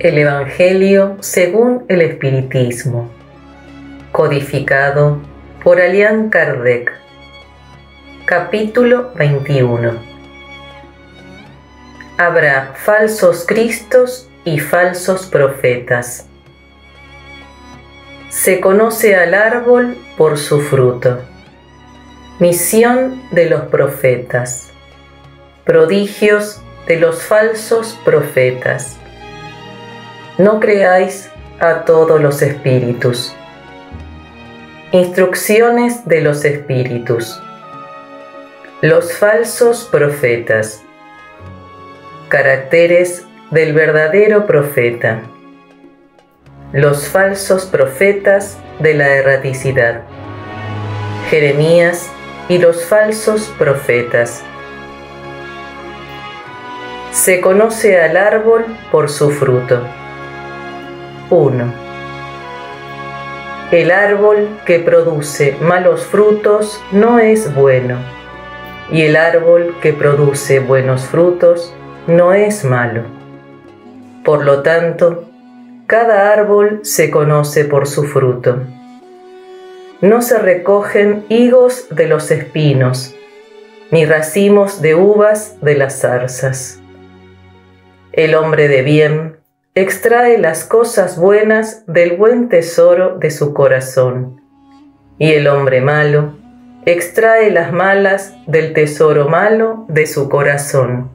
El Evangelio según el Espiritismo, codificado por Allan Kardec. Capítulo 21. Habrá falsos cristos y falsos profetas. Se conoce al árbol por su fruto. Misión de los profetas. Prodigios de los falsos profetas. No creáis a todos los espíritus. Instrucciones de los espíritus. Los falsos profetas. Caracteres del verdadero profeta. Los falsos profetas de la erraticidad. Jeremías y los falsos profetas. Se conoce al árbol por su fruto. 1. El árbol que produce malos frutos no es bueno, y el árbol que produce buenos frutos no es malo. Por lo tanto, cada árbol se conoce por su fruto. No se recogen higos de los espinos, ni racimos de uvas de las zarzas. El hombre de bien extrae las cosas buenas del buen tesoro de su corazón, y el hombre malo extrae las malas del tesoro malo de su corazón.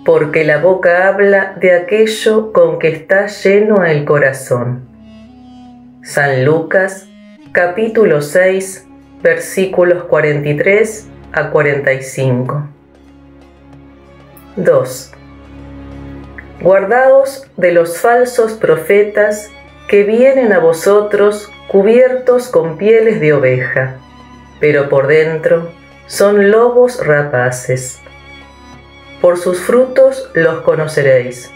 Porque la boca habla de aquello con que está lleno el corazón. San Lucas, capítulo 6, versículos 43 a 45. 2. Guardaos de los falsos profetas que vienen a vosotros cubiertos con pieles de oveja, pero por dentro son lobos rapaces. Por sus frutos los conoceréis.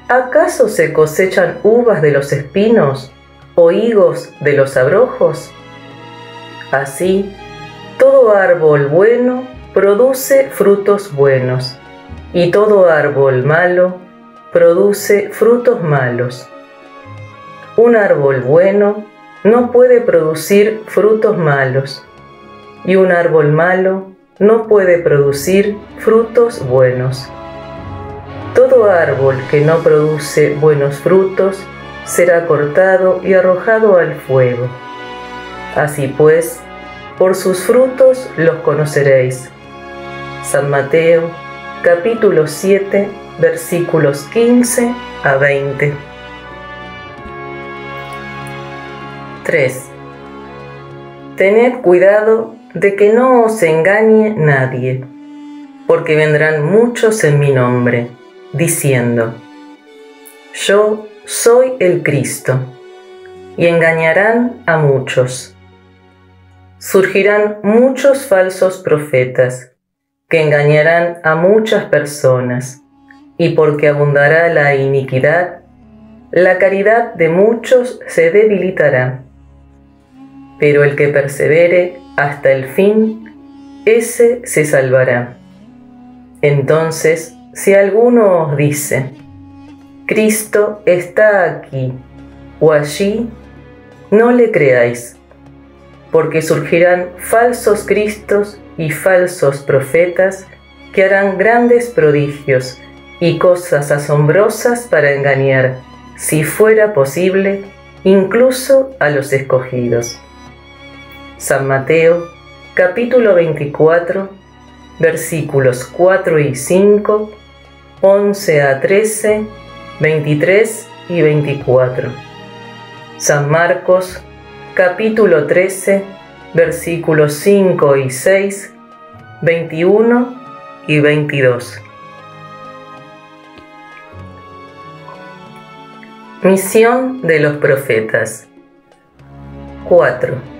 ¿Acaso se cosechan uvas de los espinos o higos de los abrojos? Así, todo árbol bueno produce frutos buenos, y todo árbol malo produce frutos malos. Un árbol bueno no puede producir frutos malos, y un árbol malo no puede producir frutos buenos. Todo árbol que no produce buenos frutos será cortado y arrojado al fuego. Así pues, por sus frutos los conoceréis. San Mateo, capítulo 7, versículos 15 a 20. 3. Tened cuidado de que no os engañe nadie, porque vendrán muchos en mi nombre, diciendo: Yo soy el Cristo, y engañarán a muchos. Surgirán muchos falsos profetas, que engañarán a muchas personas, y porque abundará la iniquidad, la caridad de muchos se debilitará. Pero el que persevere hasta el fin, ese se salvará. Entonces, si alguno os dice: Cristo está aquí o allí, no le creáis, porque surgirán falsos cristos y falsos profetas que harán grandes prodigios y cosas asombrosas para engañar, si fuera posible, incluso a los escogidos. San Mateo, capítulo 24, versículos 4 y 5, 11 a 13, 23 y 24. San Marcos, capítulo 13, versículos 5 y 6, 21 y 22. Misión de los profetas. 4.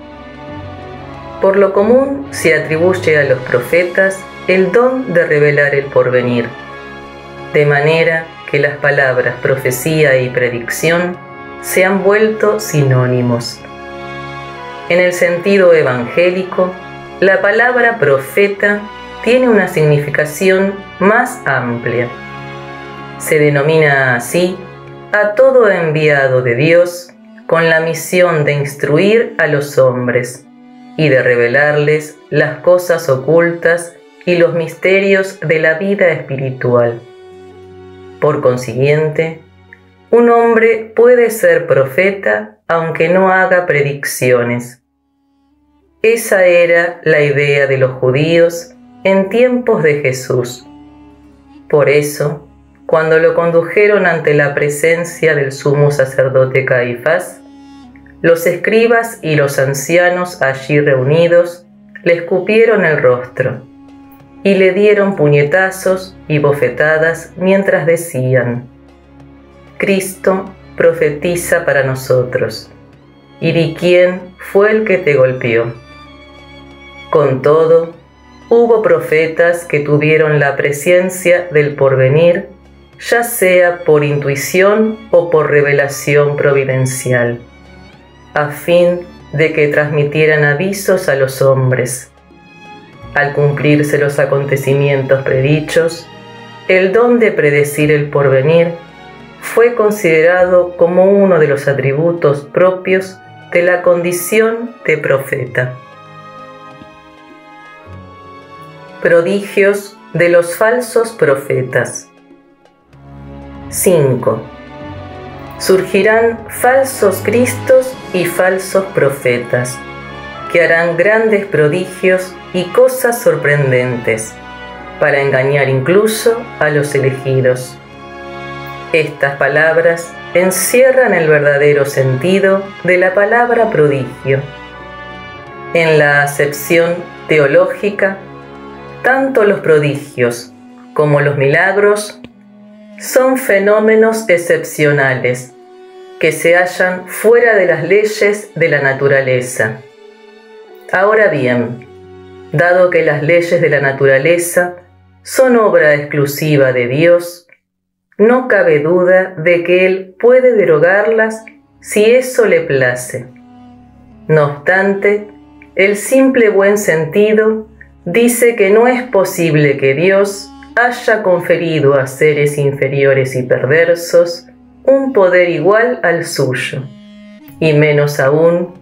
Por lo común se atribuye a los profetas el don de revelar el porvenir, de manera que las palabras profecía y predicción se han vuelto sinónimos. En el sentido evangélico, la palabra profeta tiene una significación más amplia. Se denomina así a todo enviado de Dios con la misión de instruir a los hombres y de revelarles las cosas ocultas y los misterios de la vida espiritual. Por consiguiente, un hombre puede ser profeta aunque no haga predicciones. Esa era la idea de los judíos en tiempos de Jesús. Por eso, cuando lo condujeron ante la presencia del sumo sacerdote Caifás, los escribas y los ancianos allí reunidos le escupieron el rostro y le dieron puñetazos y bofetadas mientras decían: Cristo profetiza para nosotros, y di quién fue el que te golpeó. Con todo, hubo profetas que tuvieron la presciencia del porvenir, ya sea por intuición o por revelación providencial, a fin de que transmitieran avisos a los hombres. Al cumplirse los acontecimientos predichos, el don de predecir el porvenir fue considerado como uno de los atributos propios de la condición de profeta. Prodigios de los falsos profetas. 5. Surgirán falsos cristos y falsos profetas, que harán grandes prodigios y cosas sorprendentes, para engañar incluso a los elegidos. Estas palabras encierran el verdadero sentido de la palabra prodigio. En la acepción teológica, tanto los prodigios como los milagros son fenómenos excepcionales que se hallan fuera de las leyes de la naturaleza. Ahora bien, dado que las leyes de la naturaleza son obra exclusiva de Dios, no cabe duda de que Él puede derogarlas si eso le place. No obstante, el simple buen sentido dice que no es posible que Dios haya conferido a seres inferiores y perversos un poder igual al suyo, y menos aún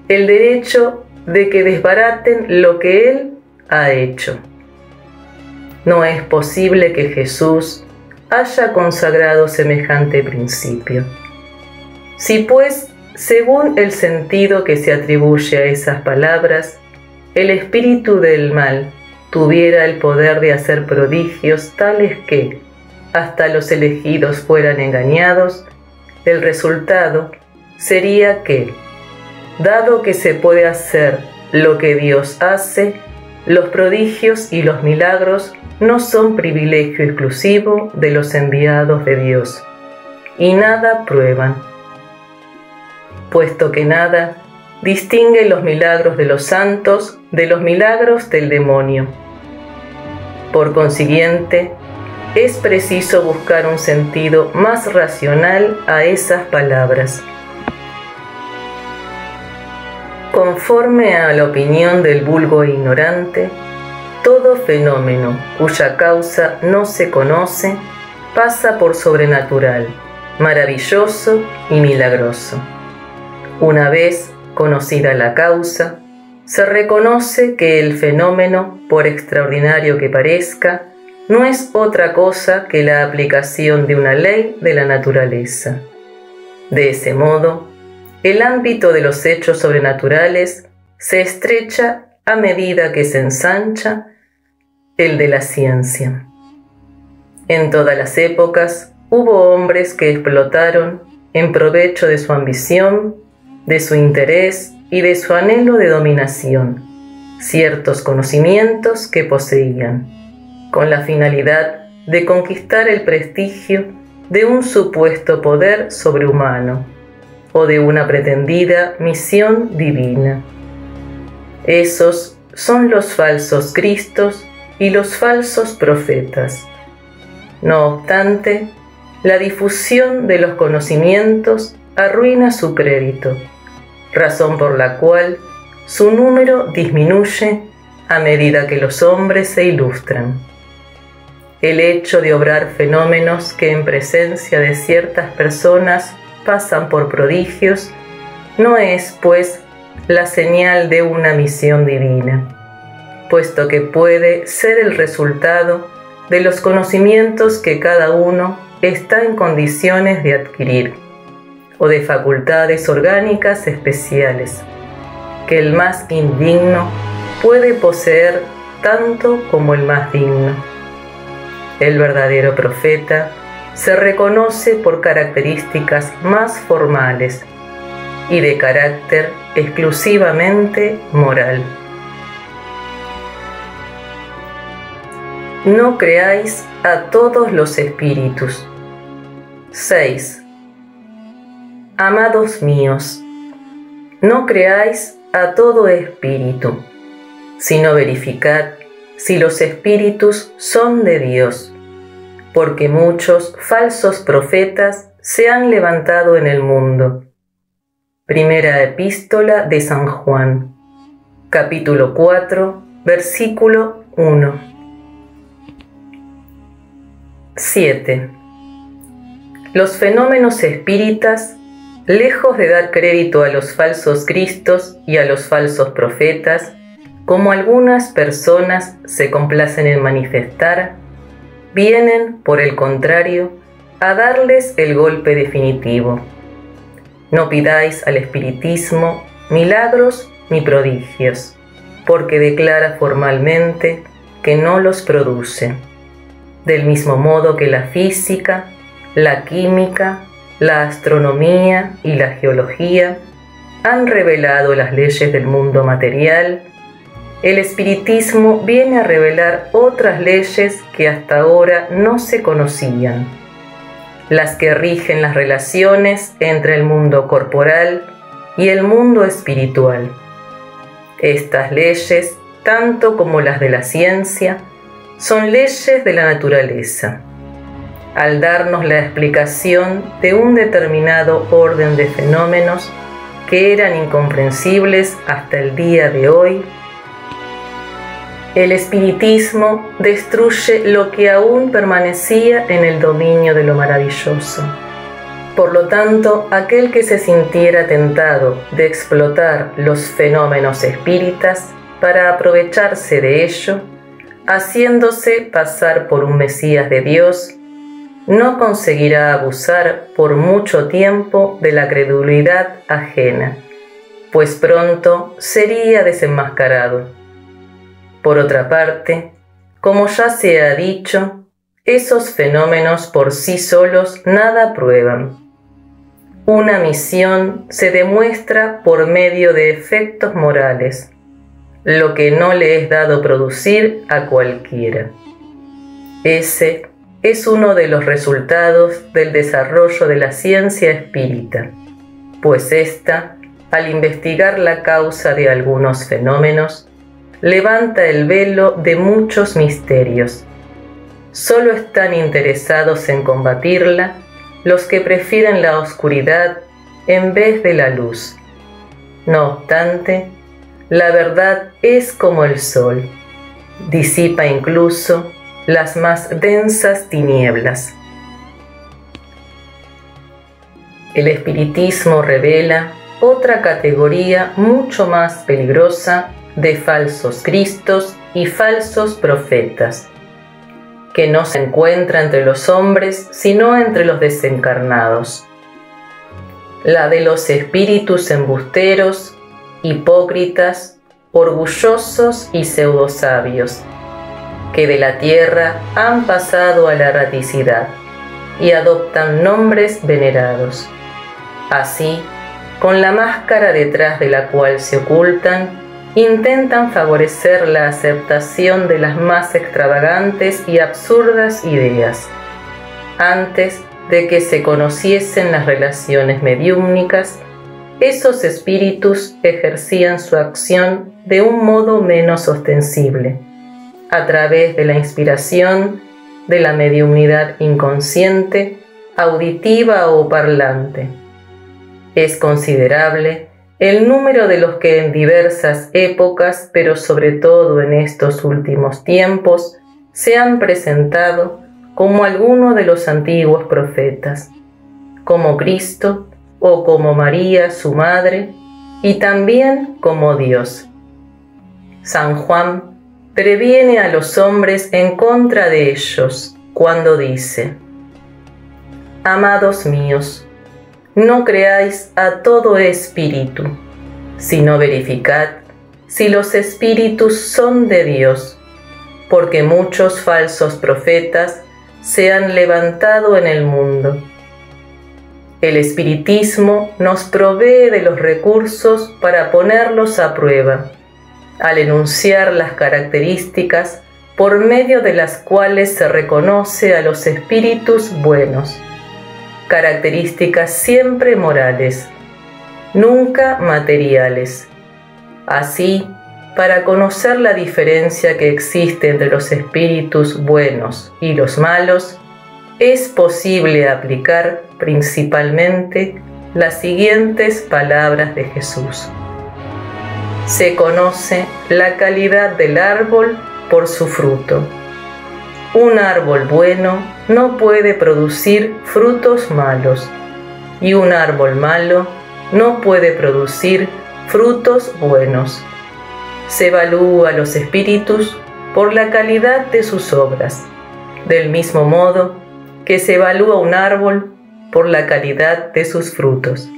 el derecho de que desbaraten lo que Él ha hecho. No es posible que Jesús haya consagrado semejante principio. Si pues, según el sentido que se atribuye a esas palabras, el espíritu del mal tuviera el poder de hacer prodigios tales que hasta los elegidos fueran engañados, el resultado sería que, dado que se puede hacer lo que Dios hace, los prodigios y los milagros no son privilegio exclusivo de los enviados de Dios, y nada prueban, puesto que nada distingue los milagros de los santos de los milagros del demonio. Por consiguiente, es preciso buscar un sentido más racional a esas palabras. Conforme a la opinión del vulgo ignorante, todo fenómeno cuya causa no se conoce pasa por sobrenatural, maravilloso y milagroso. Una vez conocida la causa, se reconoce que el fenómeno, por extraordinario que parezca, no es otra cosa que la aplicación de una ley de la naturaleza. De ese modo, el ámbito de los hechos sobrenaturales se estrecha a medida que se ensancha el de la ciencia. En todas las épocas hubo hombres que explotaron, en provecho de su ambición, de su interés y de su anhelo de dominación, ciertos conocimientos que poseían, con la finalidad de conquistar el prestigio de un supuesto poder sobrehumano o de una pretendida misión divina. Esos son los falsos cristos y los falsos profetas. No obstante, la difusión de los conocimientos arruina su crédito, razón por la cual su número disminuye a medida que los hombres se ilustran. el hecho de obrar fenómenos que en presencia de ciertas personas pasan por prodigios, no es, pues, la señal de una misión divina, puesto que puede ser el resultado de los conocimientos que cada uno está en condiciones de adquirir, o de facultades orgánicas especiales, que el más indigno puede poseer tanto como el más digno. El verdadero profeta se reconoce por características más formales y de carácter exclusivamente moral. No creáis a todos los espíritus. 6. Amados míos, no creáis a todo espíritu, sino verificad si los espíritus son de Dios, porque muchos falsos profetas se han levantado en el mundo. Primera Epístola de San Juan, capítulo 4, versículo 1. 7. Los fenómenos espíritas, lejos de dar crédito a los falsos cristos y a los falsos profetas, como algunas personas se complacen en manifestar, vienen, por el contrario, a darles el golpe definitivo. No pidáis al espiritismo milagros ni prodigios, porque declara formalmente que no los produce. Del mismo modo que la física, la química, la astronomía y la geología han revelado las leyes del mundo material, el espiritismo viene a revelar otras leyes que hasta ahora no se conocían, las que rigen las relaciones entre el mundo corporal y el mundo espiritual. Estas leyes, tanto como las de la ciencia, son leyes de la naturaleza. Al darnos la explicación de un determinado orden de fenómenos que eran incomprensibles hasta el día de hoy, el espiritismo destruye lo que aún permanecía en el dominio de lo maravilloso. Por lo tanto, aquel que se sintiera tentado de explotar los fenómenos espíritas para aprovecharse de ello, haciéndose pasar por un Mesías de Dios, no conseguirá abusar por mucho tiempo de la credulidad ajena, pues pronto sería desenmascarado. Por otra parte, como ya se ha dicho, esos fenómenos por sí solos nada prueban. Una misión se demuestra por medio de efectos morales, lo que no le es dado producir a cualquiera. Ese es uno de los resultados del desarrollo de la ciencia espírita, pues ésta, al investigar la causa de algunos fenómenos, levanta el velo de muchos misterios. Solo están interesados en combatirla los que prefieren la oscuridad en vez de la luz. No obstante, la verdad es como el sol, disipa incluso las más densas tinieblas. El espiritismo revela otra categoría mucho más peligrosa de falsos cristos y falsos profetas, que no se encuentra entre los hombres sino entre los desencarnados. La de los espíritus embusteros, hipócritas, orgullosos y pseudosabios, que de la tierra han pasado a la erraticidad y adoptan nombres venerados. Así, con la máscara detrás de la cual se ocultan, intentan favorecer la aceptación de las más extravagantes y absurdas ideas, antes de que se conociesen las relaciones mediúmnicas. Esos espíritus ejercían su acción de un modo menos ostensible, a través de la inspiración, de la mediumnidad inconsciente, auditiva o parlante. Es considerable el número de los que en diversas épocas, pero sobre todo en estos últimos tiempos, se han presentado como alguno de los antiguos profetas, como Cristo o como María, su madre, y también como Dios. San Juan previene a los hombres en contra de ellos cuando dice: Amados míos, no creáis a todo espíritu, sino verificad si los espíritus son de Dios, porque muchos falsos profetas se han levantado en el mundo. El espiritismo nos provee de los recursos para ponerlos a prueba, al enunciar las características por medio de las cuales se reconoce a los espíritus buenos, características siempre morales, nunca materiales. Así, para conocer la diferencia que existe entre los espíritus buenos y los malos, es posible aplicar principalmente las siguientes palabras de Jesús. Se conoce la calidad del árbol por su fruto. Un árbol bueno no puede producir frutos malos, y un árbol malo no puede producir frutos buenos. Se evalúa a los espíritus por la calidad de sus obras, del mismo modo que se evalúa un árbol por la calidad de sus frutos.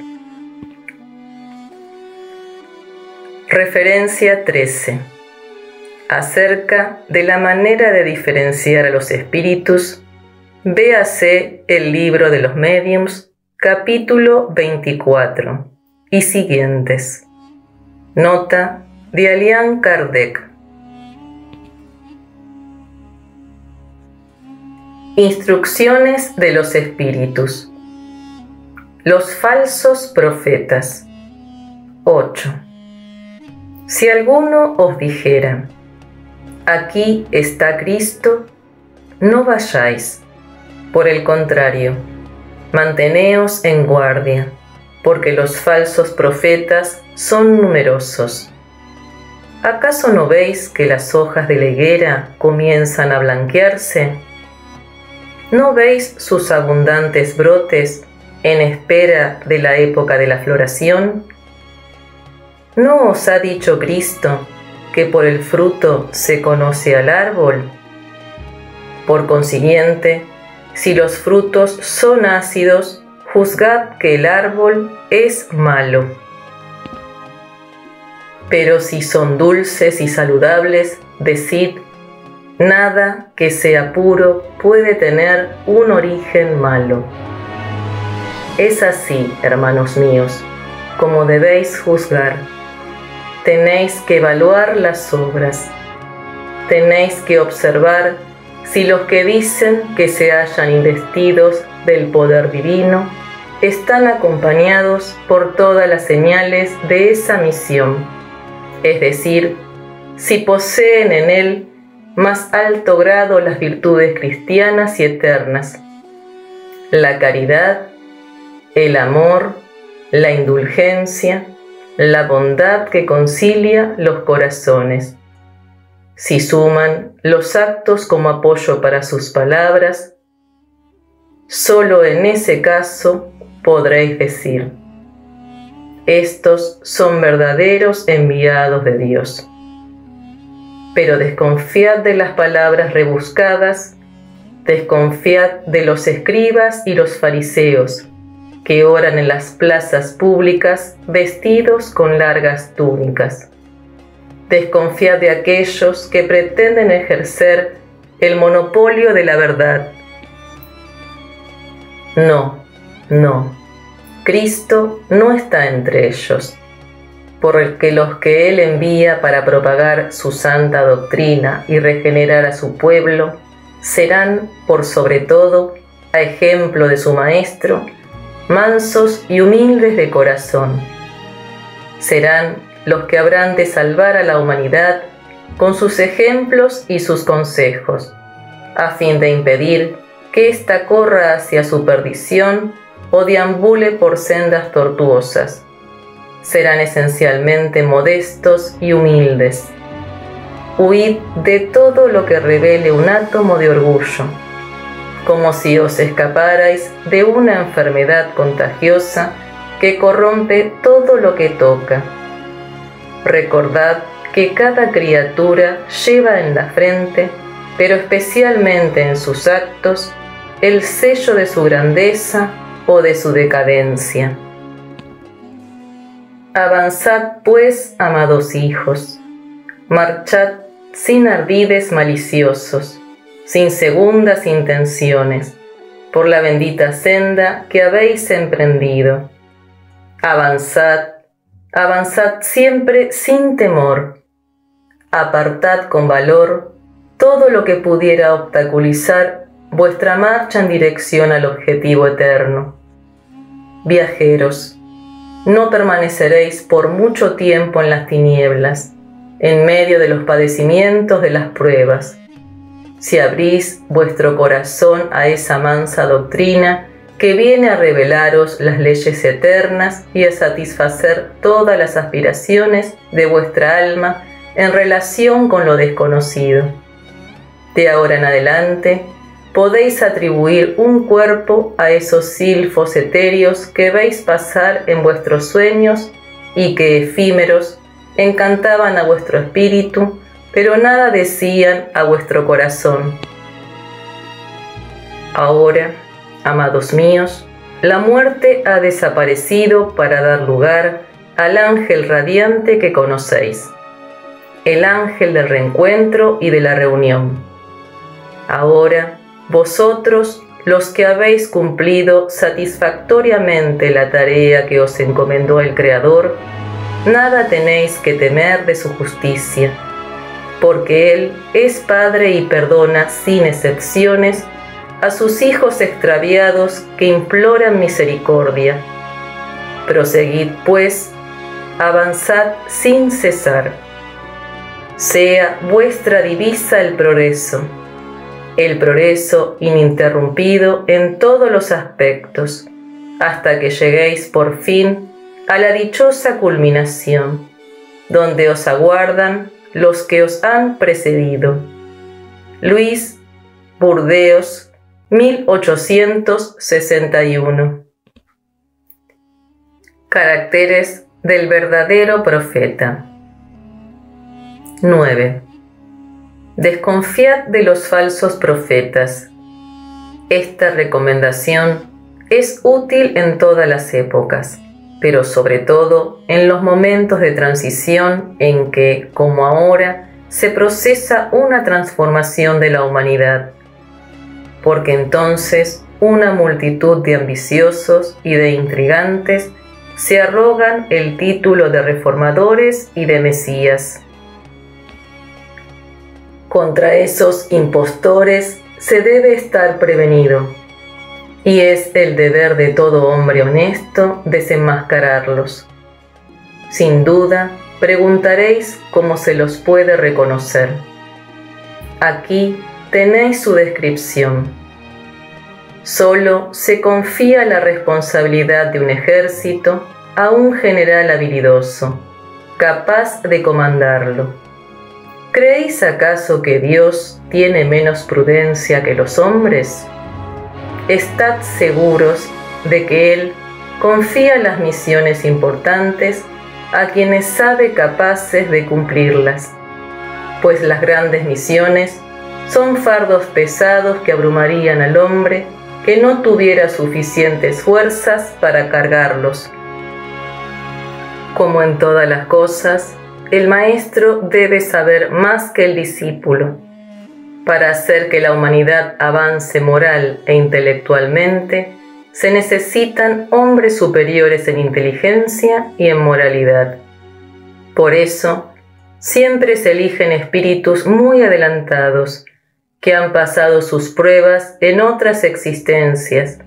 Referencia 13. Acerca de la manera de diferenciar a los espíritus, véase el libro de los médiums, capítulo 24 y siguientes. Nota de Allan Kardec. Instrucciones de los espíritus. Los falsos profetas. 8. Si alguno os dijera: aquí está Cristo, no vayáis. Por el contrario, manteneos en guardia, porque los falsos profetas son numerosos. ¿Acaso no veis que las hojas de la higuera comienzan a blanquearse? ¿No veis sus abundantes brotes en espera de la época de la floración? ¿No os ha dicho Cristo que por el fruto se conoce al árbol? Por consiguiente, si los frutos son ácidos, juzgad que el árbol es malo. Pero si son dulces y saludables, decid: nada que sea puro puede tener un origen malo. Es así, hermanos míos, como debéis juzgar. Tenéis que evaluar las obras. Tenéis que observar si los que dicen que se hallan investidos del poder divino están acompañados por todas las señales de esa misión, es decir, si poseen en él más alto grado las virtudes cristianas y eternas: la caridad, el amor, la indulgencia, la bondad que concilia los corazones. Si suman los actos como apoyo para sus palabras, solo en ese caso podréis decir: estos son verdaderos enviados de Dios. Pero desconfiad de las palabras rebuscadas, desconfiad de los escribas y los fariseos, que oran en las plazas públicas vestidos con largas túnicas. Desconfiad de aquellos que pretenden ejercer el monopolio de la verdad. No, Cristo no está entre ellos, porque los que Él envía para propagar su santa doctrina y regenerar a su pueblo serán, por sobre todo, a ejemplo de su Maestro, mansos y humildes de corazón. Serán los que habrán de salvar a la humanidad con sus ejemplos y sus consejos, a fin de impedir que ésta corra hacia su perdición o deambule por sendas tortuosas. Serán esencialmente modestos y humildes. huid de todo lo que revele un átomo de orgullo, como si os escaparais de una enfermedad contagiosa que corrompe todo lo que toca. Recordad que cada criatura lleva en la frente, pero especialmente en sus actos, el sello de su grandeza o de su decadencia. Avanzad, pues, amados hijos, marchad sin ardides maliciosos, sin segundas intenciones, por la bendita senda que habéis emprendido. Avanzad, avanzad siempre sin temor. Apartad con valor todo lo que pudiera obstaculizar vuestra marcha en dirección al objetivo eterno. Viajeros, no permaneceréis por mucho tiempo en las tinieblas, en medio de los padecimientos de las pruebas. Si abrís vuestro corazón a esa mansa doctrina que viene a revelaros las leyes eternas y a satisfacer todas las aspiraciones de vuestra alma en relación con lo desconocido. De ahora en adelante, podéis atribuir un cuerpo a esos silfos etéreos que veis pasar en vuestros sueños y que, efímeros, encantaban a vuestro espíritu, pero nada decían a vuestro corazón. Ahora, amados míos, la muerte ha desaparecido para dar lugar al ángel radiante que conocéis, el ángel del reencuentro y de la reunión. Ahora, vosotros, los que habéis cumplido satisfactoriamente la tarea que os encomendó el Creador, nada tenéis que temer de su justicia, porque Él es Padre y perdona sin excepciones a sus hijos extraviados que imploran misericordia. Proseguid, pues, avanzad sin cesar. Sea vuestra divisa el progreso ininterrumpido en todos los aspectos, hasta que lleguéis por fin a la dichosa culminación, donde os aguardan los que os han precedido. Luis Burdeos, 1861. Caracteres del verdadero profeta. 9. Desconfiad de los falsos profetas. Esta recomendación es útil en todas las épocas, pero sobre todo en los momentos de transición en que, como ahora, se procesa una transformación de la humanidad, porque entonces una multitud de ambiciosos y de intrigantes se arrogan el título de reformadores y de mesías. Contra esos impostores se debe estar prevenido, y es el deber de todo hombre honesto desenmascararlos. Sin duda, preguntaréis cómo se los puede reconocer. Aquí tenéis su descripción. Solo se confía la responsabilidad de un ejército a un general habilidoso, capaz de comandarlo. ¿Creéis acaso que Dios tiene menos prudencia que los hombres? Estad seguros de que Él confía las misiones importantes a quienes sabe capaces de cumplirlas, pues las grandes misiones son fardos pesados que abrumarían al hombre que no tuviera suficientes fuerzas para cargarlos. Como en todas las cosas, el maestro debe saber más que el discípulo. Para hacer que la humanidad avance moral e intelectualmente, se necesitan hombres superiores en inteligencia y en moralidad. Por eso, siempre se eligen espíritus muy adelantados, que han pasado sus pruebas en otras existencias,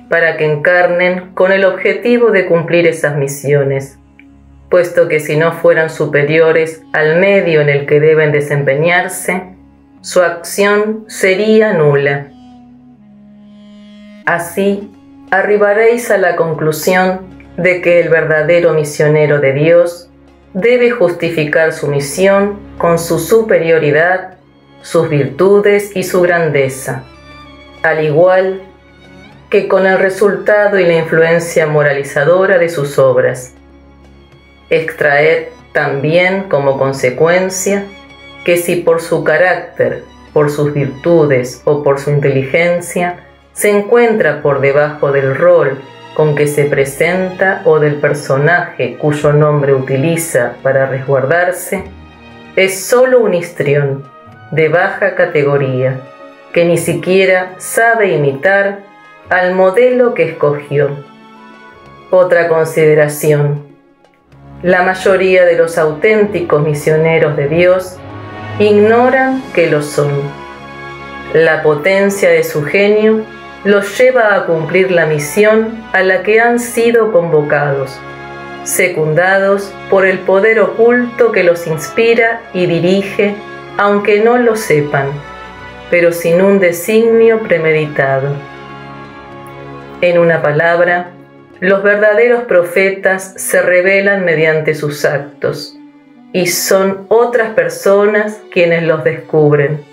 para que encarnen con el objetivo de cumplir esas misiones, puesto que si no fueran superiores al medio en el que deben desempeñarse, su acción sería nula. Así, arribaréis a la conclusión de que el verdadero misionero de Dios debe justificar su misión con su superioridad, sus virtudes y su grandeza, al igual que con el resultado y la influencia moralizadora de sus obras. Extraer también como consecuencia que si por su carácter, por sus virtudes o por su inteligencia se encuentra por debajo del rol con que se presenta o del personaje cuyo nombre utiliza para resguardarse, es sólo un histrión de baja categoría que ni siquiera sabe imitar al modelo que escogió. Otra consideración: la mayoría de los auténticos misioneros de Dios ignoran que lo son. La potencia de su genio los lleva a cumplir la misión a la que han sido convocados, secundados por el poder oculto que los inspira y dirige, aunque no lo sepan, pero sin un designio premeditado. En una palabra, los verdaderos profetas se revelan mediante sus actos, y son otras personas quienes los descubren,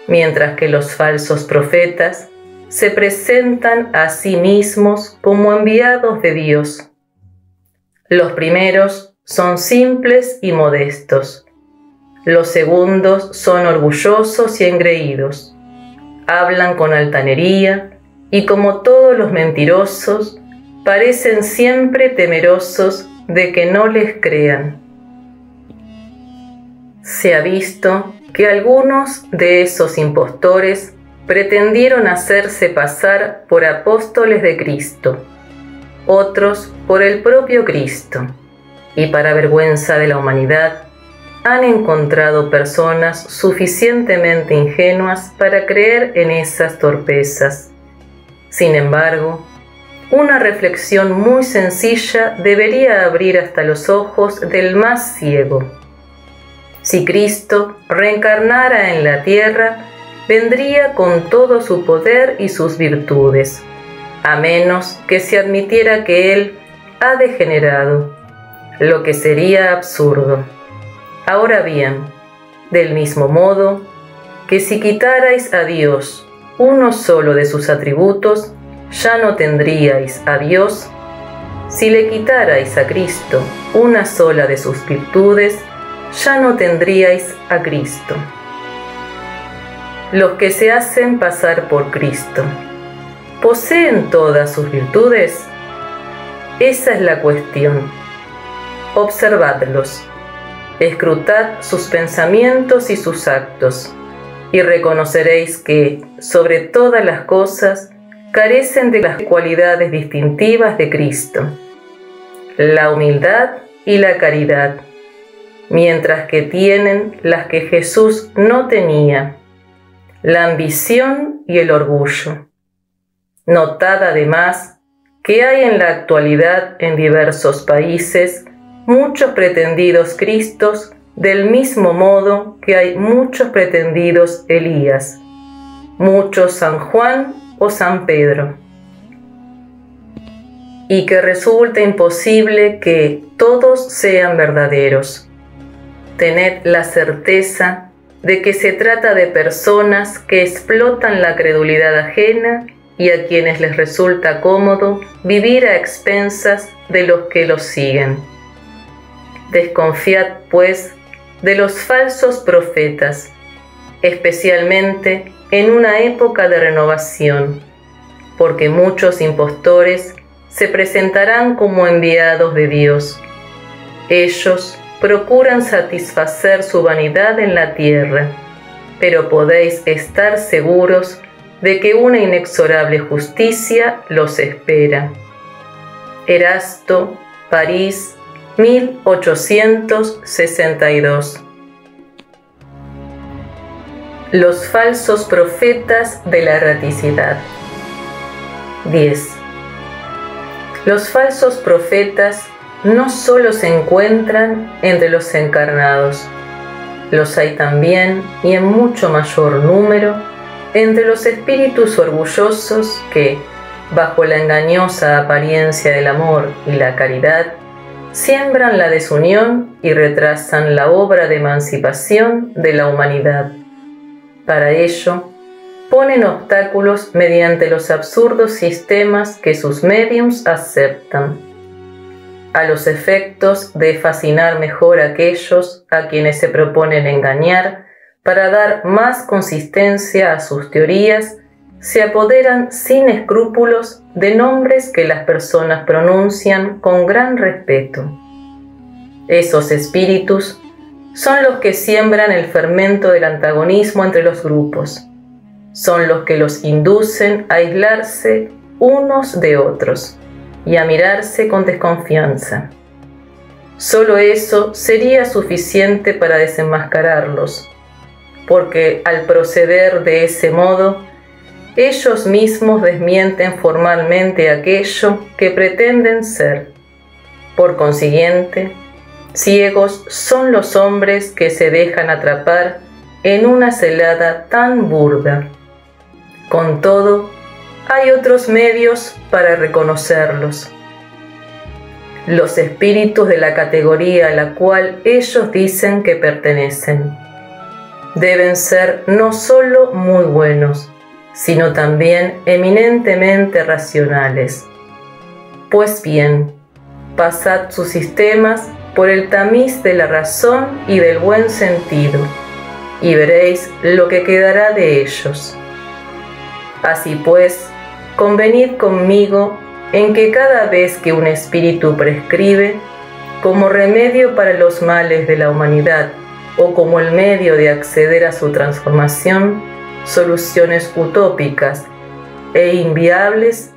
mientras que los falsos profetas se presentan a sí mismos como enviados de Dios. Los primeros son simples y modestos. Los segundos son orgullosos y engreídos. Hablan con altanería y, como todos los mentirosos, parecen siempre temerosos de que no les crean. Se ha visto que algunos de esos impostores pretendieron hacerse pasar por apóstoles de Cristo, otros por el propio Cristo, y para vergüenza de la humanidad, han encontrado personas suficientemente ingenuas para creer en esas torpezas. Sin embargo, una reflexión muy sencilla debería abrir hasta los ojos del más ciego. Si Cristo reencarnara en la tierra, vendría con todo su poder y sus virtudes, a menos que se admitiera que Él ha degenerado, lo que sería absurdo. Ahora bien, del mismo modo que si quitarais a Dios uno solo de sus atributos, ya no tendríais a Dios. Si le quitarais a Cristo una sola de sus virtudes, ya no tendríais a Cristo. Los que se hacen pasar por Cristo, ¿poseen todas sus virtudes? Esa es la cuestión. Observadlos, escrutad sus pensamientos y sus actos, y reconoceréis que, sobre todas las cosas, carecen de las cualidades distintivas de Cristo, la humildad y la caridad, mientras que tienen las que Jesús no tenía, la ambición y el orgullo. Notad además que hay en la actualidad en diversos países muchos pretendidos Cristos, del mismo modo que hay muchos pretendidos Elías, muchos San Juan o San Pedro, y que resulta imposible que todos sean verdaderos. Tened la certeza de que se trata de personas que explotan la credulidad ajena y a quienes les resulta cómodo vivir a expensas de los que los siguen. Desconfiad, pues, de los falsos profetas, especialmente en una época de renovación, porque muchos impostores se presentarán como enviados de Dios. Ellos procuran satisfacer su vanidad en la tierra, pero podéis estar seguros de que una inexorable justicia los espera. Erasto, París, 1862. Los falsos profetas de la erraticidad. 10. Los falsos profetas no solo se encuentran entre los encarnados, los hay también, y en mucho mayor número, entre los espíritus orgullosos que, bajo la engañosa apariencia del amor y la caridad, siembran la desunión y retrasan la obra de emancipación de la humanidad. Para ello, ponen obstáculos mediante los absurdos sistemas que sus médiums aceptan, a los efectos de fascinar mejor a aquellos a quienes se proponen engañar para dar más consistencia a sus teorías. Se apoderan sin escrúpulos de nombres que las personas pronuncian con gran respeto. Esos espíritus son los que siembran el fermento del antagonismo entre los grupos. Son los que los inducen a aislarse unos de otros y a mirarse con desconfianza. Solo eso sería suficiente para desenmascararlos, porque al proceder de ese modo, ellos mismos desmienten formalmente aquello que pretenden ser. Por consiguiente, ciegos son los hombres que se dejan atrapar en una celada tan burda. Con todo, hay otros medios para reconocerlos. Los espíritus de la categoría a la cual ellos dicen que pertenecen deben ser no solo muy buenos, sino también eminentemente racionales. Pues bien, pasad sus sistemas por el tamiz de la razón y del buen sentido, y veréis lo que quedará de ellos. Así pues, convenid conmigo en que cada vez que un espíritu prescribe, como remedio para los males de la humanidad o como el medio de acceder a su transformación, soluciones utópicas e inviables,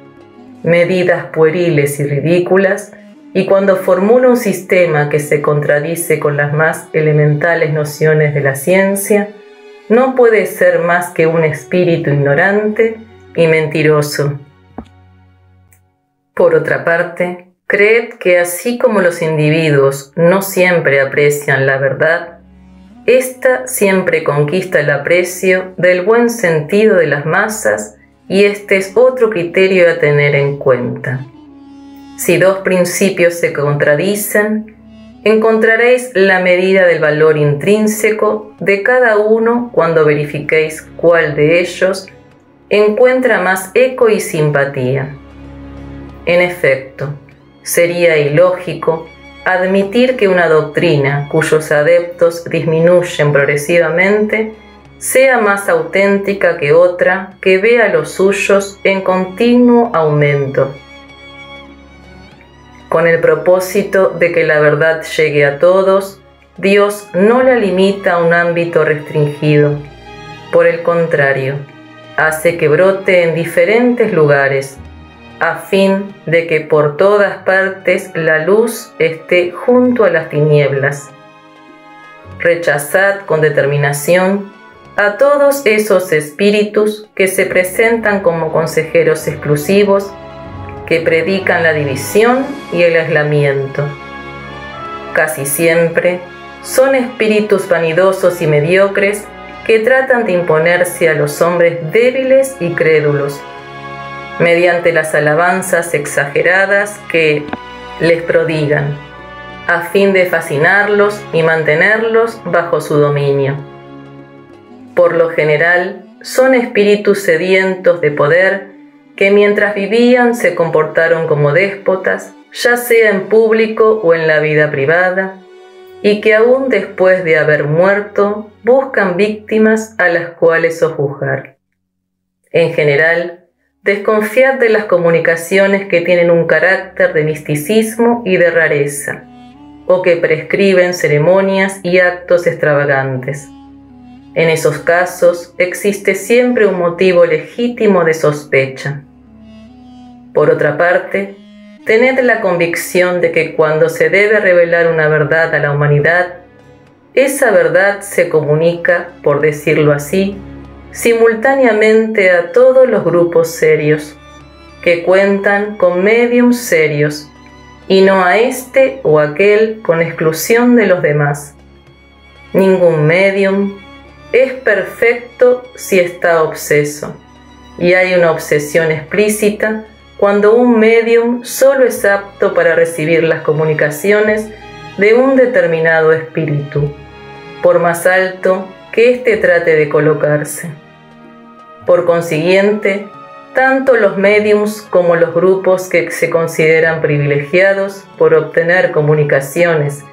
medidas pueriles y ridículas, y cuando formula un sistema que se contradice con las más elementales nociones de la ciencia, no puede ser más que un espíritu ignorante y mentiroso. Por otra parte, creed que así como los individuos no siempre aprecian la verdad, ésta siempre conquista el aprecio del buen sentido de las masas, y este es otro criterio a tener en cuenta. Si dos principios se contradicen, encontraréis la medida del valor intrínseco de cada uno cuando verifiquéis cuál de ellos encuentra más eco y simpatía. En efecto, sería ilógico admitir que una doctrina cuyos adeptos disminuyen progresivamente sea más auténtica que otra que ve a los suyos en continuo aumento. Con el propósito de que la verdad llegue a todos, Dios no la limita a un ámbito restringido. Por el contrario, hace que brote en diferentes lugares, a fin de que por todas partes la luz esté junto a las tinieblas. Rechazad con determinación a todos esos espíritus que se presentan como consejeros exclusivos, que predican la división y el aislamiento. Casi siempre son espíritus vanidosos y mediocres que tratan de imponerse a los hombres débiles y crédulos, mediante las alabanzas exageradas que les prodigan, a fin de fascinarlos y mantenerlos bajo su dominio. Por lo general, son espíritus sedientos de poder que mientras vivían se comportaron como déspotas, ya sea en público o en la vida privada, y que aún después de haber muerto buscan víctimas a las cuales sojuzgar. En general, desconfiad de las comunicaciones que tienen un carácter de misticismo y de rareza, o que prescriben ceremonias y actos extravagantes. En esos casos existe siempre un motivo legítimo de sospecha. Por otra parte, tened la convicción de que cuando se debe revelar una verdad a la humanidad, esa verdad se comunica, por decirlo así, simultáneamente a todos los grupos serios, que cuentan con médiums serios, y no a este o aquel con exclusión de los demás. Ningún médium es perfecto si está obseso, y hay una obsesión explícita cuando un médium solo es apto para recibir las comunicaciones de un determinado espíritu, por más alto que éste trate de colocarse. Por consiguiente, tanto los médiums como los grupos que se consideran privilegiados por obtener comunicaciones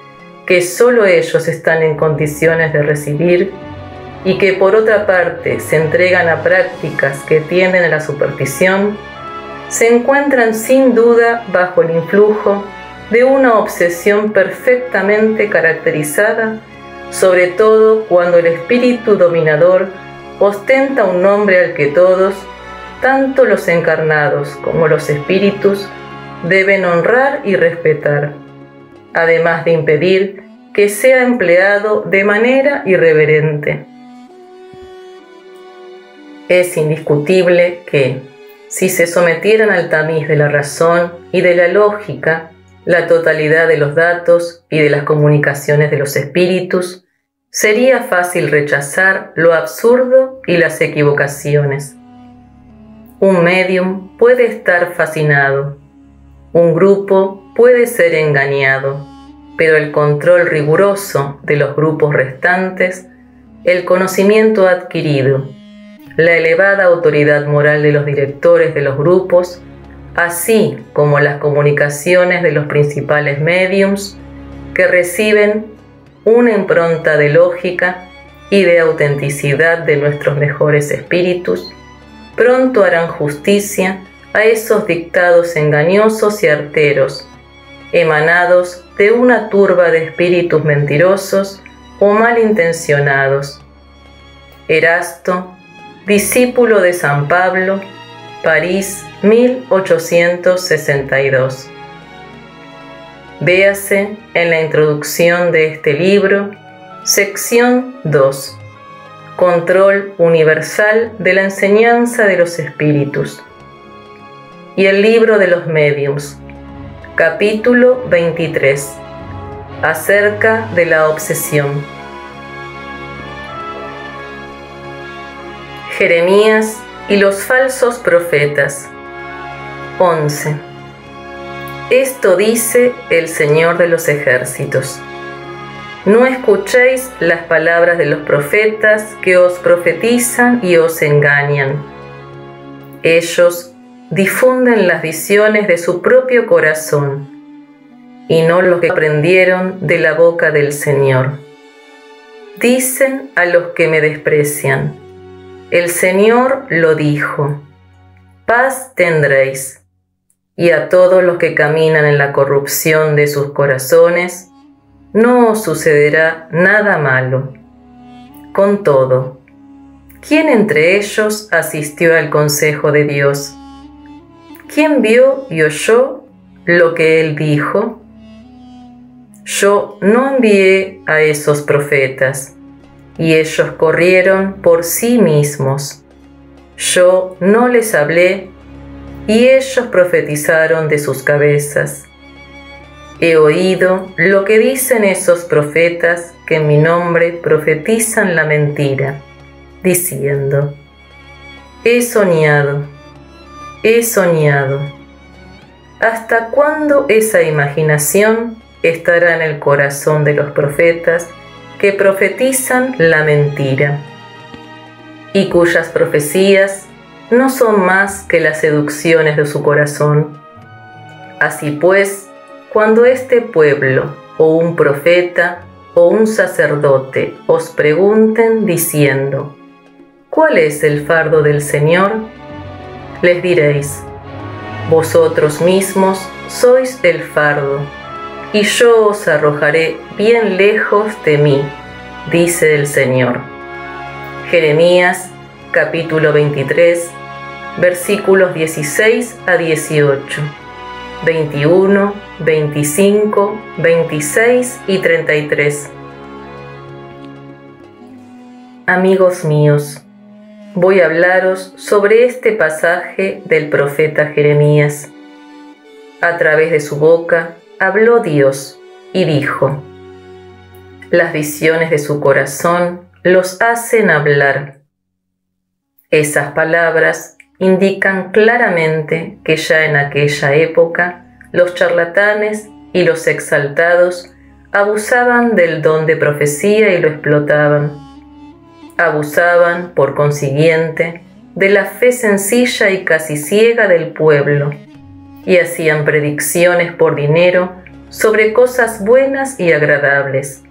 que solo ellos están en condiciones de recibir y que por otra parte se entregan a prácticas que tienden a la superstición, se encuentran sin duda bajo el influjo de una obsesión perfectamente caracterizada, sobre todo cuando el espíritu dominador ostenta un nombre al que todos, tanto los encarnados como los espíritus, deben honrar y respetar, además de impedir que sea empleado de manera irreverente. Es indiscutible que, si se sometieran al tamiz de la razón y de la lógica, la totalidad de los datos y de las comunicaciones de los espíritus, sería fácil rechazar lo absurdo y las equivocaciones. Un médium puede estar fascinado, un grupo puede ser engañado, pero el control riguroso de los grupos restantes, el conocimiento adquirido, la elevada autoridad moral de los directores de los grupos, así como las comunicaciones de los principales médiums que reciben una impronta de lógica y de autenticidad de nuestros mejores espíritus, pronto harán justicia a esos dictados engañosos y arteros, emanados de una turba de espíritus mentirosos o malintencionados. Erasto, discípulo de San Pablo, París, 1862. Véase en la introducción de este libro, sección 2, Control universal de la enseñanza de los espíritus, y el libro de los médiums, capítulo 23, acerca de la obsesión. Jeremías y los falsos profetas. 11. Esto dice el Señor de los ejércitos: no escuchéis las palabras de los profetas que os profetizan y os engañan. Ellos difunden las visiones de su propio corazón y no lo que aprendieron de la boca del Señor. Dicen a los que me desprecian: el Señor lo dijo, paz tendréis. Y a todos los que caminan en la corrupción de sus corazones, no os sucederá nada malo. Con todo, ¿quién entre ellos asistió al consejo de Dios? ¿Quién vio y oyó lo que Él dijo? Yo no envié a esos profetas, y ellos corrieron por sí mismos. Yo no les hablé, y ellos profetizaron de sus cabezas. He oído lo que dicen esos profetas que en mi nombre profetizan la mentira, diciendo: he soñado, he soñado. ¿Hasta cuándo esa imaginación estará en el corazón de los profetas que profetizan la mentira, y cuyas profecías no son más que las seducciones de su corazón? Así pues, cuando este pueblo, o un profeta, o un sacerdote, os pregunten diciendo: ¿cuál es el fardo del Señor?, les diréis: vosotros mismos sois el fardo, y yo os arrojaré bien lejos de mí, dice el Señor. Jeremías, capítulo 23, versículos 16 a 18, 21, 25, 26 y 33. Amigos míos, voy a hablaros sobre este pasaje del profeta Jeremías. A través de su boca habló Dios y dijo: las visiones de su corazón los hacen hablar. Esas palabras indican claramente que ya en aquella época los charlatanes y los exaltados abusaban del don de profecía y lo explotaban. Abusaban, por consiguiente, de la fe sencilla y casi ciega del pueblo, y hacían predicciones por dinero sobre cosas buenas y agradables.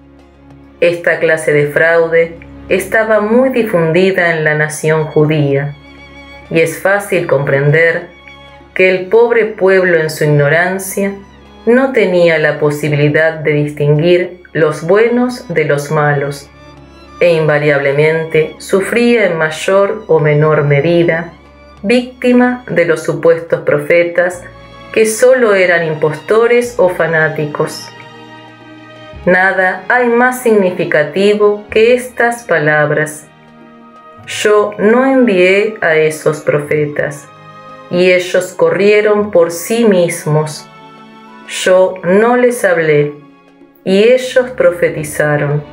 Esta clase de fraude estaba muy difundida en la nación judía, y es fácil comprender que el pobre pueblo en su ignorancia no tenía la posibilidad de distinguir los buenos de los malos, e invariablemente sufría en mayor o menor medida, víctima de los supuestos profetas que solo eran impostores o fanáticos. Nada hay más significativo que estas palabras: yo no envié a esos profetas, y ellos corrieron por sí mismos. Yo no les hablé, y ellos profetizaron.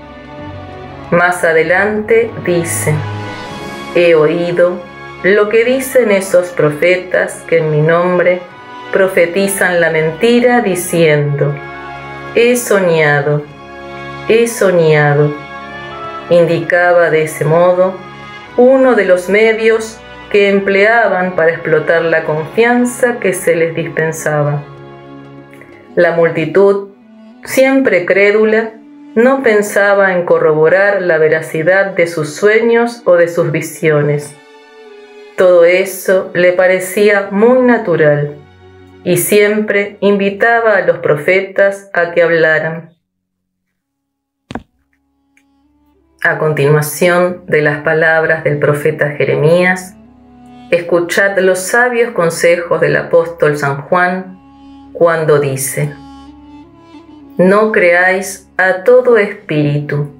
Más adelante dice: he oído lo que dicen esos profetas que en mi nombre profetizan la mentira diciendo: he soñado, he soñado. Indicaba de ese modo uno de los medios que empleaban para explotar la confianza que se les dispensaba. La multitud, siempre crédula, no pensaba en corroborar la veracidad de sus sueños o de sus visiones. Todo eso le parecía muy natural, y siempre invitaba a los profetas a que hablaran. A continuación de las palabras del profeta Jeremías, escuchad los sabios consejos del apóstol San Juan cuando dice: no creáis a todo espíritu,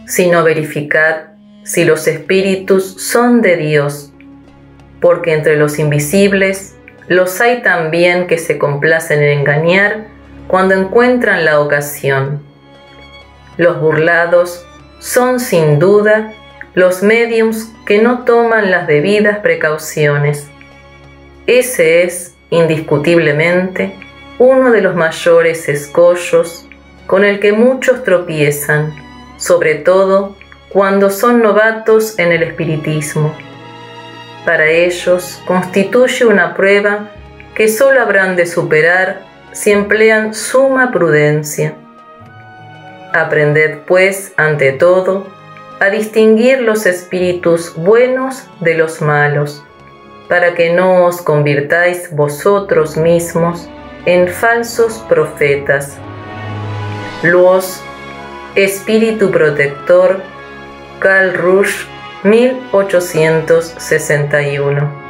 sino verificad si los espíritus son de Dios, porque entre los invisibles los hay también que se complacen en engañar cuando encuentran la ocasión. Los burlados son sin duda los médiums que no toman las debidas precauciones. Ese es, indiscutiblemente, uno de los mayores escollos con el que muchos tropiezan, sobre todo cuando son novatos en el espiritismo. Para ellos constituye una prueba que solo habrán de superar si emplean suma prudencia. Aprended, pues, ante todo, a distinguir los espíritus buenos de los malos, para que no os convirtáis vosotros mismos en falsos profetas. Luos, Espíritu Protector, Karl Rusch, 1861.